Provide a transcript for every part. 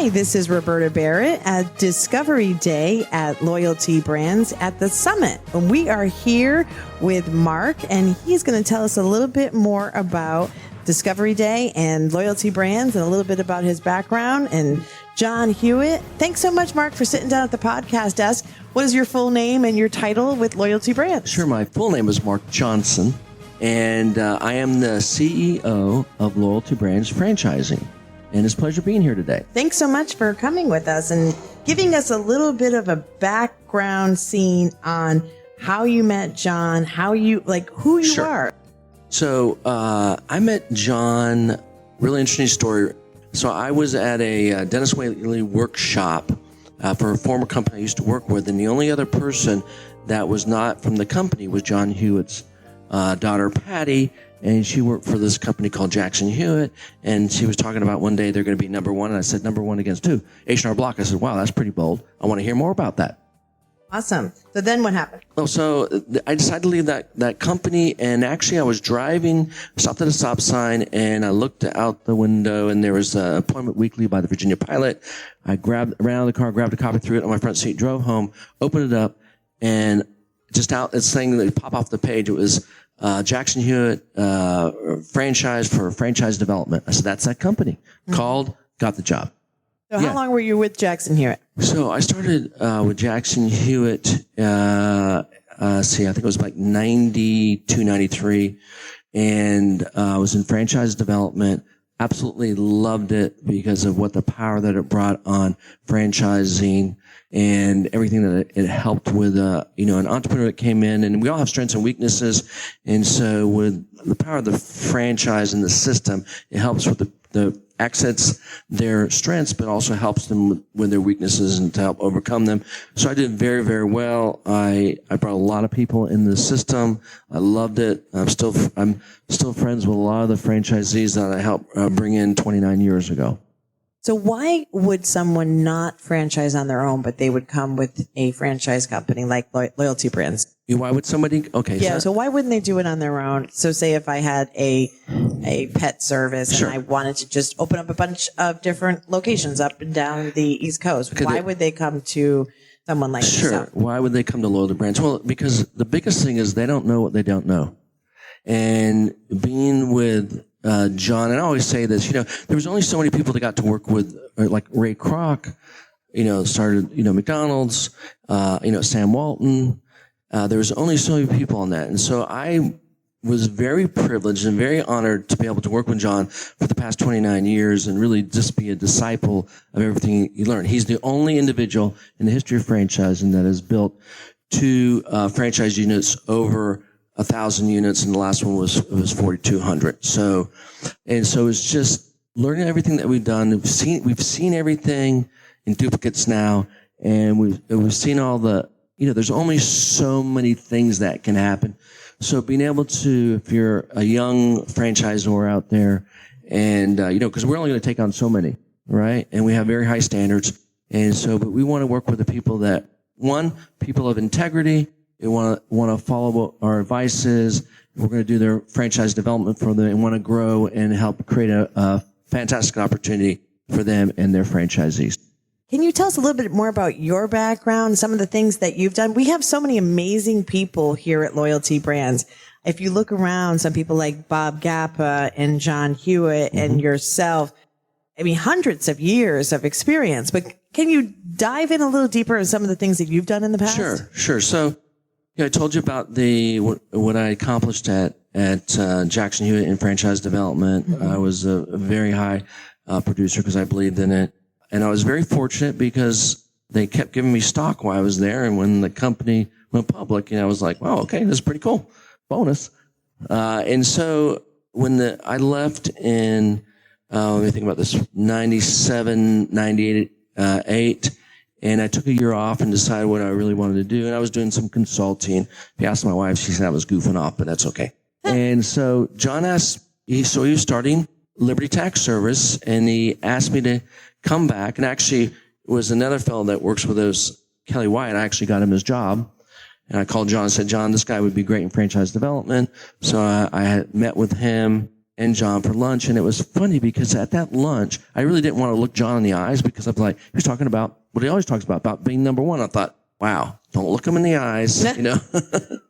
Hi, this is Roberta Barrett at Discovery Day at Loyalty Brands at the Summit. And we are here with Mark, and he's going to tell us a little bit more about Discovery Day and Loyalty Brands and a little bit about his background. And John Hewitt, thanks so much, Mark, for sitting down at the podcast desk. What is your full name and your title with Loyalty Brands? Sure. My full name is Mark Johnson, and I am the CEO of Loyalty Brands Franchising. And it's a pleasure being here today. Thanks so much for coming with us and giving us a little bit of a background scene on how you met John, who you Sure. are. So I met John, really interesting story. So I was at a Dennis Whaley workshop for a former company I used to work with, and the only other person that was not from the company was John Hewitt's daughter, Patty, and she worked for this company called Jackson Hewitt, and she was talking about one day they're going to be number one, and I said, number one against who? H&R Block. I said, wow, that's pretty bold. I want to hear more about that. Awesome. So then what happened? Well, so I decided to leave that company, and actually I was driving, stopped at a stop sign, and I looked out the window, and there was an Appointment Weekly by the Virginia Pilot. I ran out of the car, grabbed a copy, threw it on my front seat, drove home, opened it up, and just out, it's saying that it popped off the page. It was Jackson Hewitt franchise for franchise development. I said, that's that company. Mm-hmm. Called, got the job. So how long were you with Jackson Hewitt? So I started with Jackson Hewitt, I think it was like 92, 93, and I was in franchise development. Absolutely loved it because of what the power that it brought on franchising and everything that it helped with, an entrepreneur that came in, and we all have strengths and weaknesses. And so with the power of the franchise and the system, it helps with the accents their strengths, but also helps them with their weaknesses and to help overcome them. So I did very, very well. I brought a lot of people in the system. I loved it. I'm still friends with a lot of the franchisees that I helped bring in 29 years ago. So why would someone not franchise on their own, but they would come with a franchise company like Loyalty Brands? Why would somebody? Okay. Yeah. So why wouldn't they do it on their own? So say if I had a pet service Sure. and I wanted to just open up a bunch of different locations up and down the East Coast, why would they come to someone like yourself? Sure. Why would they come to Loyalty Brands? Well, because the biggest thing is they don't know what they don't know. And being with John, and I always say this, there was only so many people that got to work with, like Ray Kroc, started, McDonald's, Sam Walton. There was only so many people on that. And so I was very privileged and very honored to be able to work with John for the past 29 years and really just be a disciple of everything he learned. He's the only individual in the history of franchising that has built two franchise units over 1,000 units, and the last one was 4,200. So it's just learning everything that we've done. We've seen everything in duplicates now, and we've seen all the. There's only so many things that can happen. So being able to, if you're a young franchisor out there, and because we're only going to take on so many, right? And we have very high standards, and so but we want to work with the people that people of integrity. They want to follow our advices. We're going to do their franchise development for them and want to grow and help create a fantastic opportunity for them and their franchisees. Can you tell us a little bit more about your background, some of the things that you've done? We have so many amazing people here at Loyalty Brands. If you look around, some people like Bob Gappa and John Hewitt and yourself, hundreds of years of experience. But can you dive in a little deeper on some of the things that you've done in the past? Sure. So I told you about what I accomplished at Jackson Hewitt in franchise development. Mm-hmm. I was a very high producer because I believed in it. And I was very fortunate because they kept giving me stock while I was there. And when the company went public, I was like, wow, okay, this is pretty cool. Bonus. And so when I left in, let me think about this, 97, 98, 8, and I took a year off and decided what I really wanted to do. And I was doing some consulting. If you asked my wife, she said I was goofing off, but that's okay. And so John he was starting Liberty Tax Service, and he asked me to come back. And actually, it was another fellow that works with us, Kelly White. I actually got him his job. And I called John and said, John, this guy would be great in franchise development. So I had met with him, and John for lunch. And it was funny because at that lunch, I really didn't want to look John in the eyes because I was like, he was talking about what he always talks about being number one. I thought, wow, don't look him in the eyes,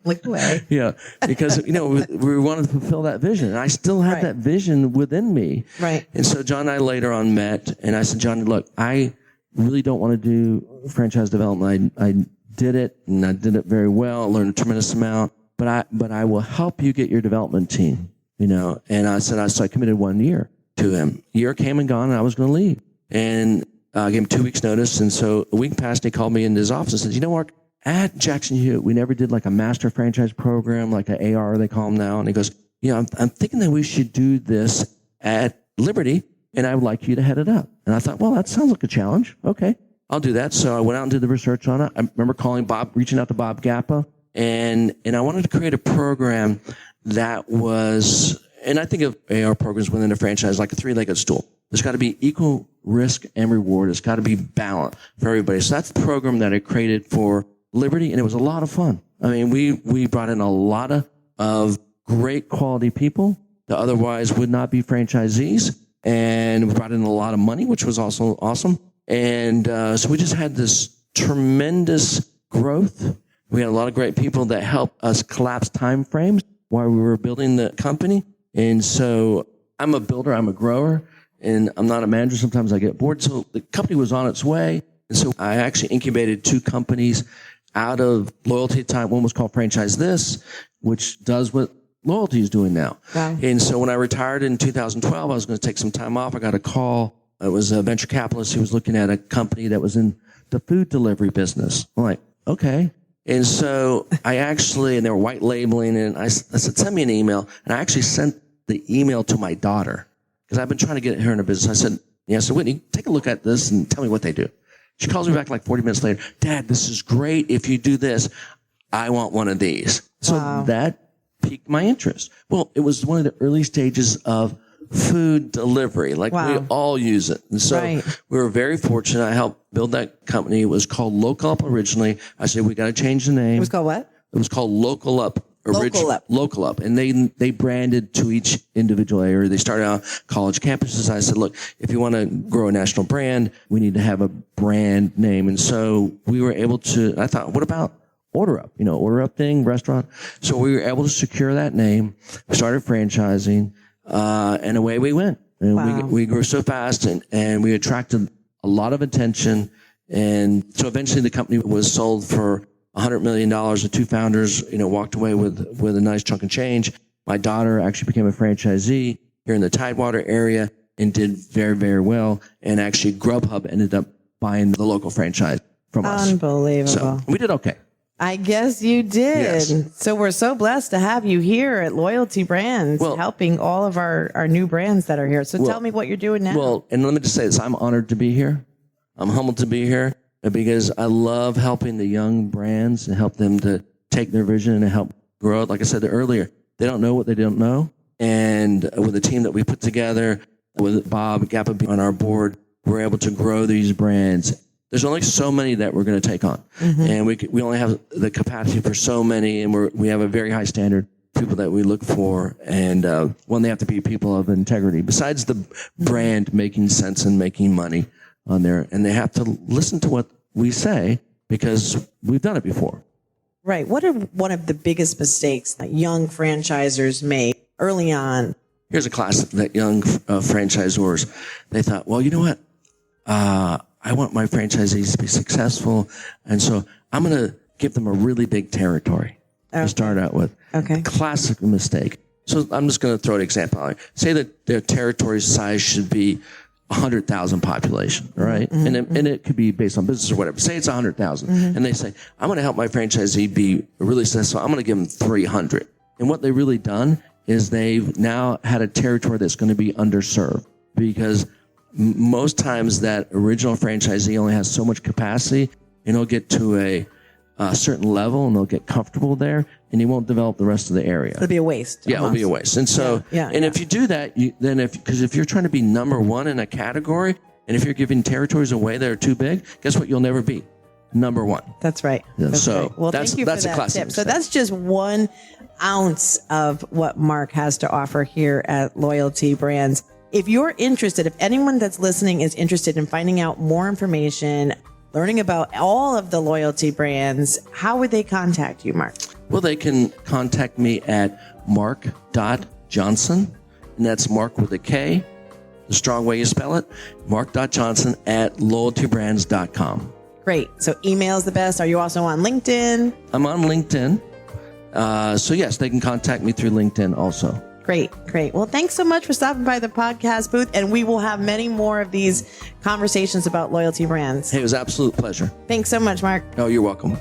Look away. Yeah, because, we wanted to fulfill that vision. And I still had that vision within me. Right. And so John and I later on met, and I said, John, look, I really don't want to do franchise development. I did it, and I did it very well. I learned a tremendous amount. But I will help you get your development team, And I said, so I committed 1 year to him. Year came and gone, and I was going to leave. And I gave him 2 weeks notice. And so a week passed, and he called me into his office and said, Mark, at Jackson Hewitt, we never did like a master franchise program, like an AR, they call them now. And he goes, I'm thinking that we should do this at Liberty, and I would like you to head it up. And I thought, well, that sounds like a challenge. Okay, I'll do that. So I went out and did the research on it. I remember reaching out to Bob Gappa. And I wanted to create a program that was, and I think of AR programs within a franchise like a three-legged stool. There's got to be equal risk and reward. It's got to be balanced for everybody. So that's the program that I created for Liberty, and it was a lot of fun. I mean, we brought in a lot of great quality people that otherwise would not be franchisees, and we brought in a lot of money, which was also awesome. And so we just had this tremendous growth. We had a lot of great people that helped us collapse time frames while we were building the company. And so I'm a builder, I'm a grower, and I'm not a manager. Sometimes I get bored. So the company was on its way. And so I actually incubated 2 companies out of Loyalty at the time. One was called Franchise This, which does what Loyalty is doing now. Wow. And so when I retired in 2012, I was going to take some time off. I got a call. It was a venture capitalist who was looking at a company that was in the food delivery business. I'm like, okay. And so and they were white labeling, and I said, send me an email. And I actually sent the email to my daughter because I've been trying to get her in a business. I said, Whitney, take a look at this and tell me what they do. She calls me back like 40 minutes later. Dad, this is great. If you do this, I want one of these. So that piqued my interest. Well, it was one of the early stages of food delivery. Like we all use it. And so we were very fortunate. I helped build that company. It was called Local Up originally. I said, we got to change the name. It was called what? It was called Local Up. Local Up. And they branded to each individual area. They started out college campuses. I said, look, if you want to grow a national brand, we need to have a brand name. And so we were able to, I thought, what about Order Up? Order Up thing, restaurant. So we were able to secure that name. We started franchising. And away we went. And we grew so fast and we attracted a lot of attention. And so eventually the company was sold for $100 million. The 2 founders, walked away with a nice chunk of change. My daughter actually became a franchisee here in the Tidewater area and did very, very well. And actually Grubhub ended up buying the local franchise from us. Unbelievable. So we did okay. I guess you did. Yes. So we're so blessed to have you here at Loyalty Brands, helping all of our new brands that are here. So tell me what you're doing now. Well, and let me just say this. I'm honored to be here. I'm humbled to be here because I love helping the young brands and help them to take their vision and help grow it. Like I said earlier, they don't know what they don't know. And with the team that we put together, with Bob Gappa on our board, we're able to grow these brands. There's only so many that we're going to take on. Mm-hmm. And we only have the capacity for so many, and we have a very high standard people that we look for. And one, they have to be people of integrity. Besides the brand making sense and making money on there, and they have to listen to what we say because we've done it before. Right. What are one of the biggest mistakes that young franchisors make early on? Here's a classic that young franchisors, they thought, well, you know what? I want my franchisees to be successful, and so I'm going to give them a really big territory to start out with. Okay. Classic mistake. So I'm just going to throw an example out. Say that their territory size should be 100,000 population, right? Mm-hmm. And it could be based on business or whatever. Say it's 100,000, and they say, I'm going to help my franchisee be really successful. I'm going to give them 300. And what they've really done is they've now had a territory that's going to be underserved because most times that original franchisee only has so much capacity, and he'll get to a certain level and they'll get comfortable there, and he won't develop the rest of the area. It'll be a waste. Yeah, it'll be a waste. And so, if you do that, because if you're trying to be number one in a category, and if you're giving territories away that are too big, guess what? You'll never be number one. That's right. Yeah, that's so right. Well, that's thank you for a that classic tip. mistake. So that's just one ounce of what Mark has to offer here at Loyalty Brands. If you're interested, if anyone that's listening is interested in finding out more information, learning about all of the Loyalty Brands, how would they contact you, Mark? Well, they can contact me at mark.johnson, and that's Mark with a K, the strong way you spell it, mark.johnson at loyaltybrands.com. Great. So email is the best. Are you also on LinkedIn? I'm on LinkedIn. So yes, they can contact me through LinkedIn also. Great. Well, thanks so much for stopping by the podcast booth, and we will have many more of these conversations about Loyalty Brands. Hey, it was an absolute pleasure. Thanks so much, Mark. Oh, you're welcome.